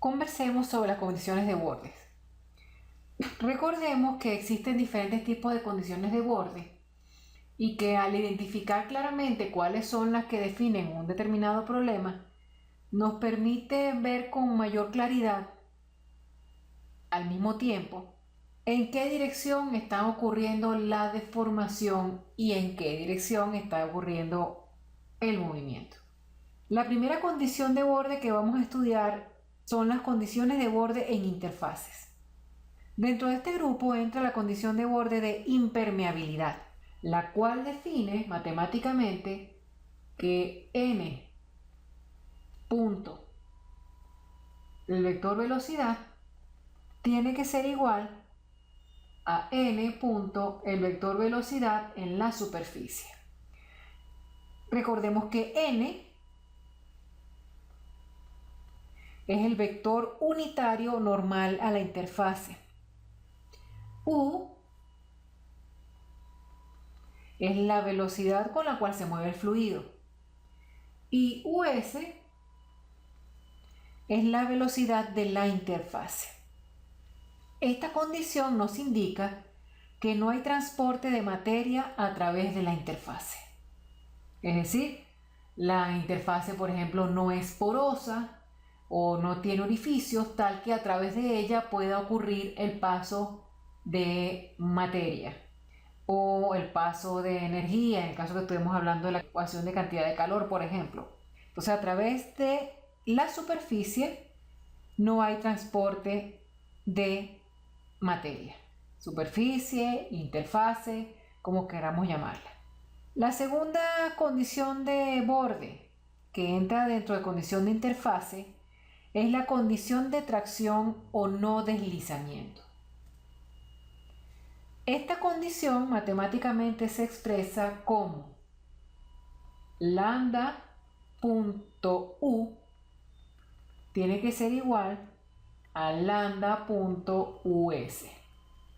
Conversemos sobre las condiciones de bordes. Recordemos que existen diferentes tipos de condiciones de borde y que al identificar claramente cuáles son las que definen un determinado problema, nos permite ver con mayor claridad, al mismo tiempo, en qué dirección está ocurriendo la deformación y en qué dirección está ocurriendo el movimiento. La primera condición de borde que vamos a estudiar son las condiciones de borde en interfaces. Dentro de este grupo entra la condición de borde de impermeabilidad, la cual define matemáticamente que n punto el vector velocidad tiene que ser igual a n punto el vector velocidad en la superficie. Recordemos que n es el vector unitario normal a la interfase. U es la velocidad con la cual se mueve el fluido. Y US es la velocidad de la interfase. Esta condición nos indica que no hay transporte de materia a través de la interfase. Es decir, la interfase, por ejemplo, no es porosa o no tiene orificios tal que a través de ella pueda ocurrir el paso de materia o el paso de energía, en el caso que estuvimos hablando de la ecuación de cantidad de calor, por ejemplo. Entonces, a través de la superficie no hay transporte de materia. Superficie, interfase, como queramos llamarla. La segunda condición de borde que entra dentro de condición de interfase es la condición de tracción o no deslizamiento. Esta condición matemáticamente se expresa como lambda.u tiene que ser igual a lambda.us.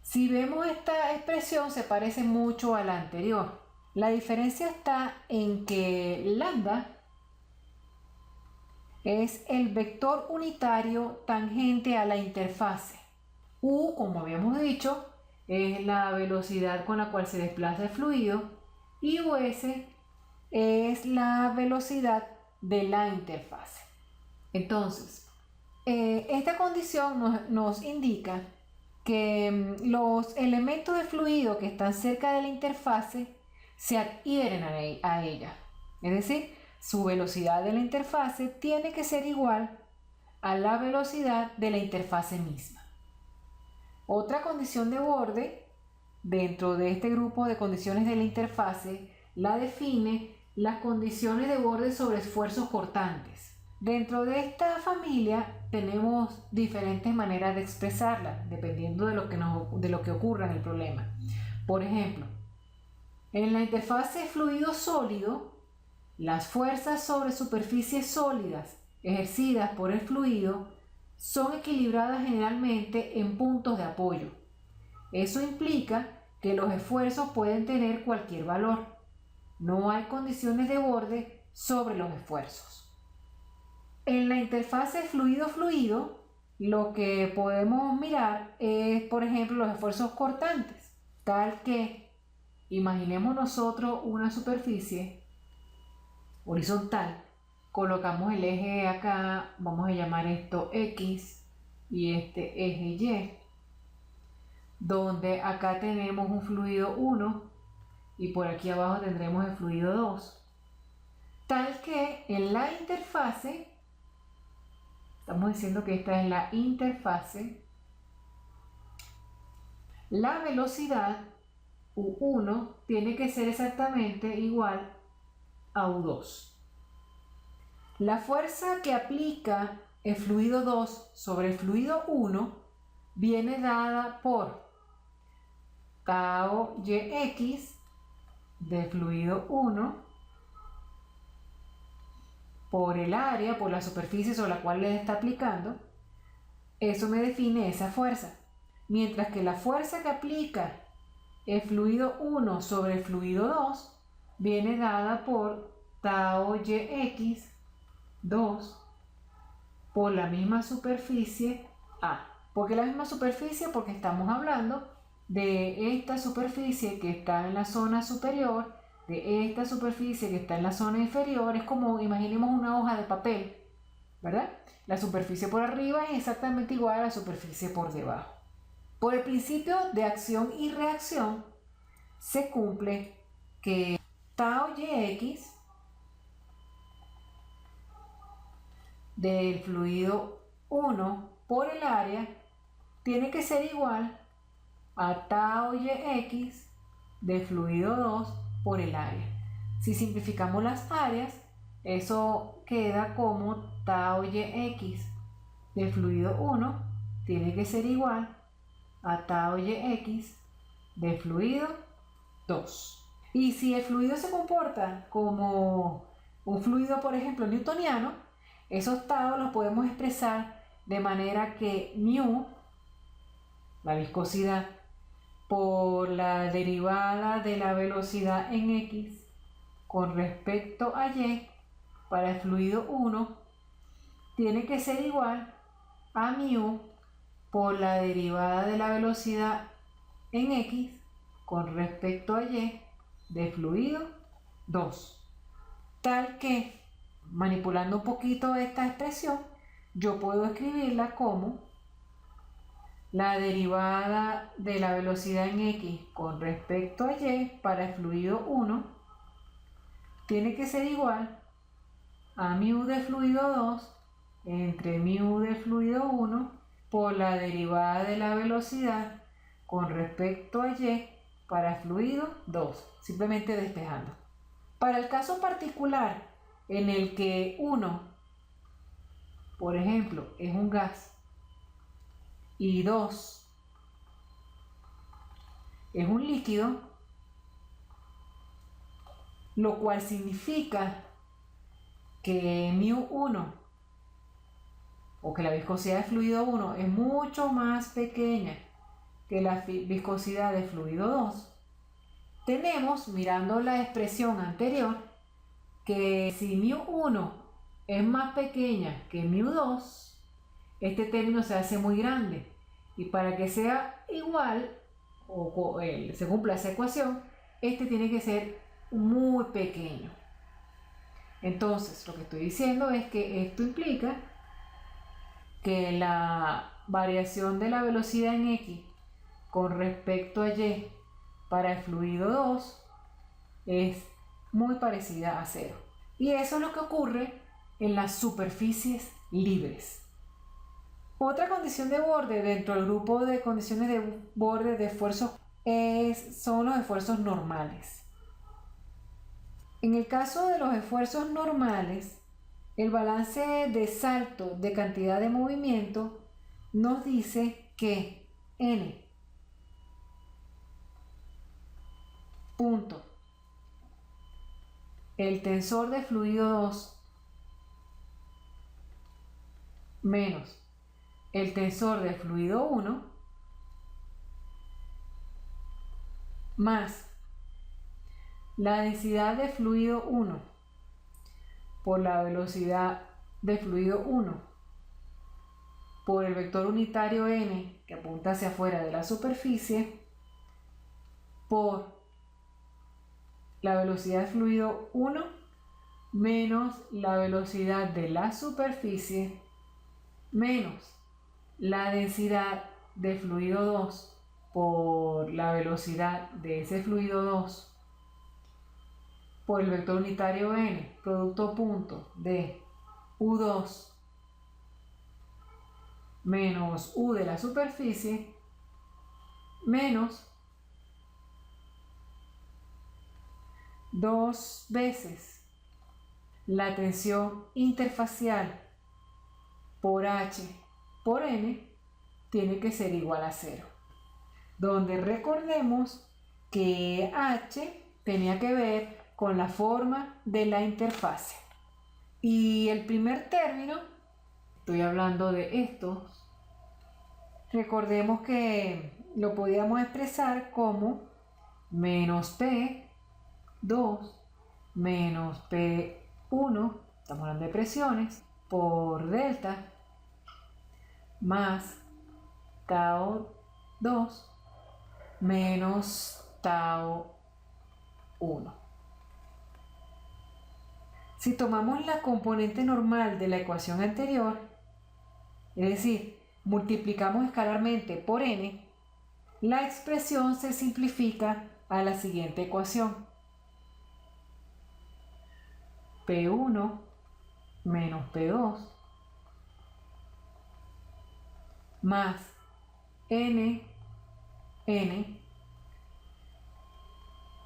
Si vemos esta expresión se parece mucho a la anterior. La diferencia está en que lambda es el vector unitario tangente a la interfase. U, como habíamos dicho, es la velocidad con la cual se desplaza el fluido y US es la velocidad de la interfase. Entonces, esta condición nos indica que los elementos de fluido que están cerca de la interfase se adhieren a ella. Es decir, su velocidad de la interfase tiene que ser igual a la velocidad de la interfase misma. Otra condición de borde dentro de este grupo de condiciones de la interfase la define las condiciones de borde sobre esfuerzos cortantes. Dentro de esta familia tenemos diferentes maneras de expresarla dependiendo de lo que ocurra en el problema. Por ejemplo, en la interfase fluido-sólido, las fuerzas sobre superficies sólidas ejercidas por el fluido son equilibradas generalmente en puntos de apoyo. Eso implica que los esfuerzos pueden tener cualquier valor. No hay condiciones de borde sobre los esfuerzos. En la interfase fluido-fluido, lo que podemos mirar es, por ejemplo, los esfuerzos cortantes, tal que imaginemos nosotros una superficie horizontal, colocamos el eje acá, vamos a llamar esto X y este eje Y, donde acá tenemos un fluido 1 y por aquí abajo tendremos el fluido 2, tal que en la interfase, estamos diciendo que esta es la interfase, la velocidad U1 tiene que ser exactamente igual a U2. La fuerza que aplica el fluido 2 sobre el fluido 1 viene dada por tau Yx del fluido 1 por el área, por la superficie sobre la cual le está aplicando. Eso me define esa fuerza. Mientras que la fuerza que aplica el fluido 1 sobre el fluido 2 viene dada por tau Yx 2 por la misma superficie A. ¿Por qué la misma superficie? Porque estamos hablando de esta superficie que está en la zona superior, de esta superficie que está en la zona inferior. Es como, imaginemos una hoja de papel, ¿verdad? La superficie por arriba es exactamente igual a la superficie por debajo. Por el principio de acción y reacción se cumple que tau Yx del fluido 1 por el área tiene que ser igual a tau Yx de fluido 2 por el área. Si simplificamos las áreas, eso queda como tau Yx del fluido 1 tiene que ser igual a tau Yx de fluido 2. Y si el fluido se comporta como un fluido, por ejemplo, newtoniano, esos tau los podemos expresar de manera que μ, la viscosidad, por la derivada de la velocidad en x con respecto a y para el fluido 1 tiene que ser igual a μ por la derivada de la velocidad en x con respecto a y de fluido 2. Tal que, manipulando un poquito esta expresión, yo puedo escribirla como la derivada de la velocidad en x con respecto a y para el fluido 1 tiene que ser igual a μ de fluido 2 entre μ de fluido 1 por la derivada de la velocidad con respecto a y para fluido 2, simplemente despejando. Para el caso particular en el que 1, por ejemplo, es un gas y 2 es un líquido, lo cual significa que μ1 o que la viscosidad de fluido 1 es mucho más pequeña que la viscosidad de fluido 2, tenemos, mirando la expresión anterior, que si μ1 es más pequeña que μ2, este término se hace muy grande. Y para que sea igual, o se cumpla esa ecuación, este tiene que ser muy pequeño. Entonces, lo que estoy diciendo es que esto implica que la variación de la velocidad en x con respecto a y para el fluido 2 es muy parecida a 0. Y eso es lo que ocurre en las superficies libres. Otra condición de borde dentro del grupo de condiciones de borde de esfuerzos son los esfuerzos normales. En el caso de los esfuerzos normales, el balance de salto de cantidad de movimiento nos dice que n punto el tensor de fluido 2 menos el tensor de fluido 1 más la densidad de fluido 1 por la velocidad de fluido 1 por el vector unitario n que apunta hacia afuera de la superficie por la velocidad de fluido 1 menos la velocidad de la superficie menos la densidad de fluido 2 por la velocidad de ese fluido 2 por el vector unitario n, producto punto de U2 menos U de la superficie menos 2 veces la tensión interfacial por H por N tiene que ser igual a 0. Donde recordemos que H tenía que ver con la forma de la interfase. Y el primer término, estoy hablando de estos, recordemos que lo podíamos expresar como menos P2 menos P1, estamos hablando de presiones, por delta más tau 2 menos tau 1. Si tomamos la componente normal de la ecuación anterior, es decir, multiplicamos escalarmente por n, la expresión se simplifica a la siguiente ecuación. P1 menos P2 más n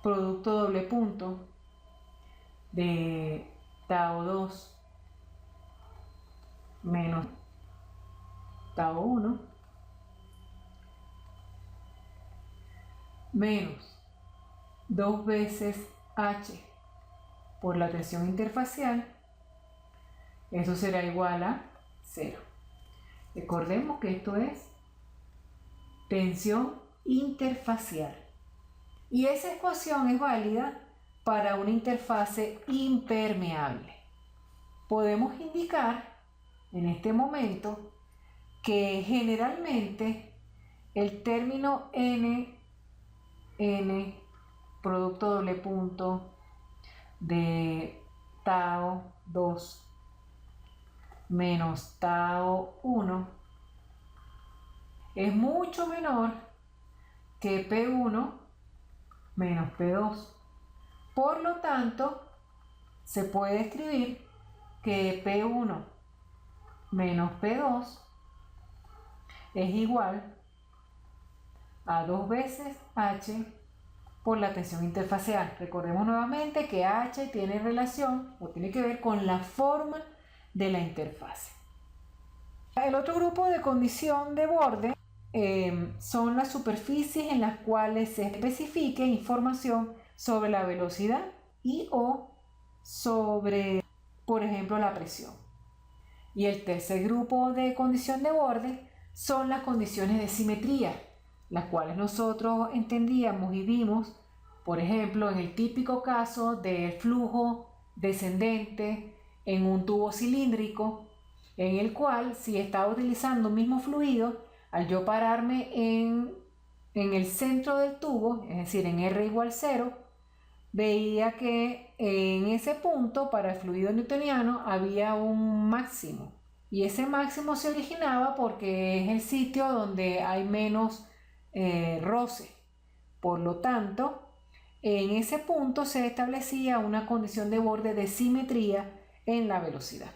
producto doble punto de tau 2 menos tau 1 menos 2 veces h por la tensión interfacial, eso será igual a 0. Recordemos que esto es tensión interfacial. Y esa ecuación es válida para una interfase impermeable. Podemos indicar en este momento que generalmente el término n producto doble punto de tau 2 menos tau 1 es mucho menor que P1 menos P2. Por lo tanto, se puede escribir que P1 menos P2 es igual a 2 veces H por la tensión interfacial. Recordemos nuevamente que H tiene relación o tiene que ver con la forma de la interfase. El otro grupo de condición de borde son las superficies en las cuales se especifique información sobre la velocidad y o sobre, por ejemplo, la presión. Y el tercer grupo de condición de borde son las condiciones de simetría, las cuales nosotros entendíamos y vimos, por ejemplo, en el típico caso del flujo descendente en un tubo cilíndrico, en el cual si estaba utilizando un mismo fluido, al yo pararme en el centro del tubo, es decir, en R igual 0, veía que en ese punto para el fluido newtoniano había un máximo. Y ese máximo se originaba porque es el sitio donde hay menos roce. Por lo tanto, en ese punto se establecía una condición de borde de simetría en la velocidad.